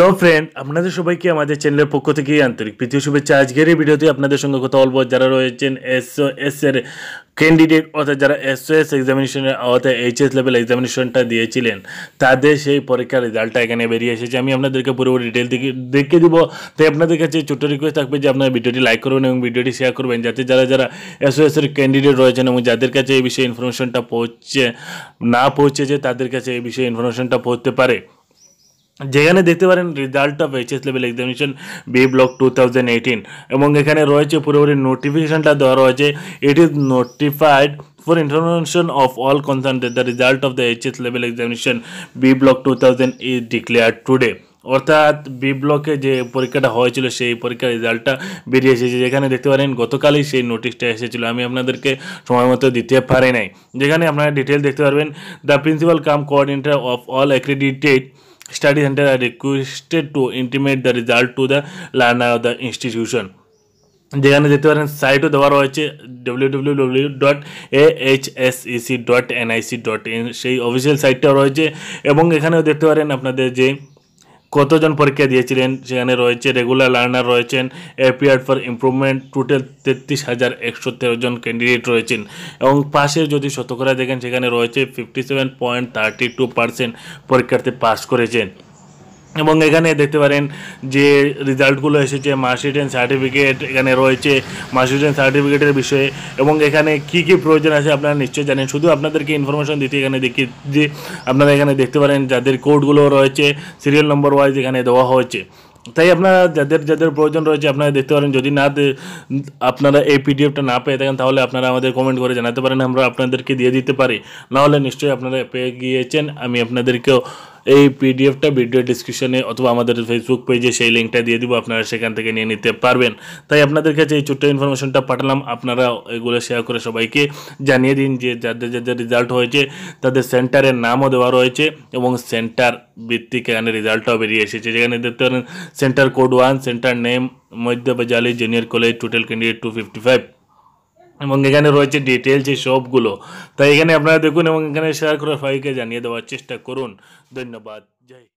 Hello friend, আপনাদের সবাইকে আমাদের চ্যানেলের পক্ষ থেকে আন্তরিক প্রীতি ও শুভেচ্ছা। আজকের এই ভিডিওতে আপনাদের সঙ্গে কথা বলবো যারা রয়েছেন এসওএস এর ক্যান্ডিডেট, অর্থাৎ যারা এসওএস এক্সামিনেশনের আওতায় এইচএস লেভেল এক্সামিনেশনটা দিয়েছিলেন, তাদের সেই পরীক্ষার রেজাল্টটা এখানে বেরিয়ে এসেছে। আমি আপনাদেরকে পুরোপুরি ডিটেল দেখে দিব। তাই আপনাদের কাছে ছোট্ট রিকোয়েস্ট থাকবে যে আপনারা ভিডিওটি লাইক করবেন এবং ভিডিওটি শেয়ার করবেন, যাতে যারা যারা এসওএস এর ক্যান্ডিডেট রয়েছেন এবং যাদের কাছে এই বিষয়ে ইনফরমেশনটা পৌঁছেছে তাদের কাছে এই বিষয়ে ইনফরমেশনটা পৌঁছতে পারে। যেখানে দেখতে পারেন result of HS level examination B block 2018 এবং এখানে রয়েছে পুরোপুরি নোটিফিকেশনটা দেওয়া রয়েছে। It is notified for information of all concern the result of the HS level examination B block 2000 is declared today. অর্থাৎ বি ব্লকে যে পরীক্ষাটা হয়েছিল সেই পরীক্ষার রেজাল্টটা বেরিয়ে এসেছে। যেখানে দেখতে পারেন গতকালই সেই নোটিশটা এসেছিল, আমি আপনাদেরকে সময় মতো দিতে পারি নাই। যেখানে আপনারা ডিটেল দেখতে পারবেন, the principal cum coordinator of all accredited study center are requested to intimate the result to the learner of the institution। যেখানে দেখতে পারেন সাইটও দেওয়া রয়েছে www.ahsec.nic.in, সেই অফিসিয়াল সাইটটাও রয়েছে। এবং এখানেও দেখতে পারেন আপনাদের যে কতজন পরীক্ষা দিয়েছিলেন, সেখানে রয়েছে রেগুলার লার্নার রয়েছেন, অ্যাপিয়ার্ড ফর ইমপ্রুভমেন্ট টোটাল 33,113 জন ক্যান্ডিডেট রয়েছেন। এবং পাশে যদি শতকরা দেখেন সেখানে রয়েছে 57.32% পরীক্ষার্থী পাস করেছেন। এবং এখানে দেখতে পারেন যে রেজাল্টগুলো এসেছে, মার্কশিট অ্যান্ড সার্টিফিকেট এখানে রয়েছে, মার্কশিট অ্যান্ড সার্টিফিকেটের বিষয়ে এবং এখানে কী কী প্রয়োজন আছে আপনারা নিশ্চয়ই জানেন। শুধু আপনাদেরকে ইনফরমেশন দিতে এখানে দেখি যে আপনারা এখানে দেখতে পারেন যাদের কোডগুলো রয়েছে সিরিয়াল নম্বর ওয়াইজ এখানে দেওয়া হয়েছে। তাই আপনারা যাদের যাদের প্রয়োজন রয়েছে আপনারা দেখতে পারেন। যদি আপনারা এই পিডিএফটা না পেয়ে থাকেন তাহলে আপনারা আমাদের কমেন্ট করে জানাতে পারেন, আমরা আপনাদেরকে দিয়ে দিতে পারি। নাহলে নিশ্চয়ই আপনারা পেয়ে গিয়েছেন, আমি আপনাদেরকেও এই পিডিএফটা ভিডিও ডিসক্রিপশনে অথবা আমাদের ফেসবুক পেজে সেই লিঙ্কটা দিয়ে দিব, আপনারা সেখান থেকে নিয়ে নিতে পারবেন। তাই আপনাদের কাছে এই ছোট্ট ইনফরমেশনটা পাঠালাম, আপনারা এগুলো শেয়ার করে সবাইকে জানিয়ে দিন যে যাদের যাদের রেজাল্ট হয়েছে তাদের সেন্টারের নামও দেওয়া রয়েছে এবং সেন্টার ভিত্তিক এখানে রেজাল্টটাও বেরিয়ে এসেছে। যেখানে দেখতে পারেন সেন্টার কোড 1, সেন্টার নেম মধ্য বাজালি জুনিয়র কলেজ, টোটাল ক্যান্ডিডেট 255 এবং এখানে রয়েছে ডিটেলস এই সবগুলো। তাই এখানে আপনারা দেখুন এবং এখানে শেয়ার করে সবাইকে জানিয়ে দেওয়ার চেষ্টা করুন। ধন্যবাদ। জয়।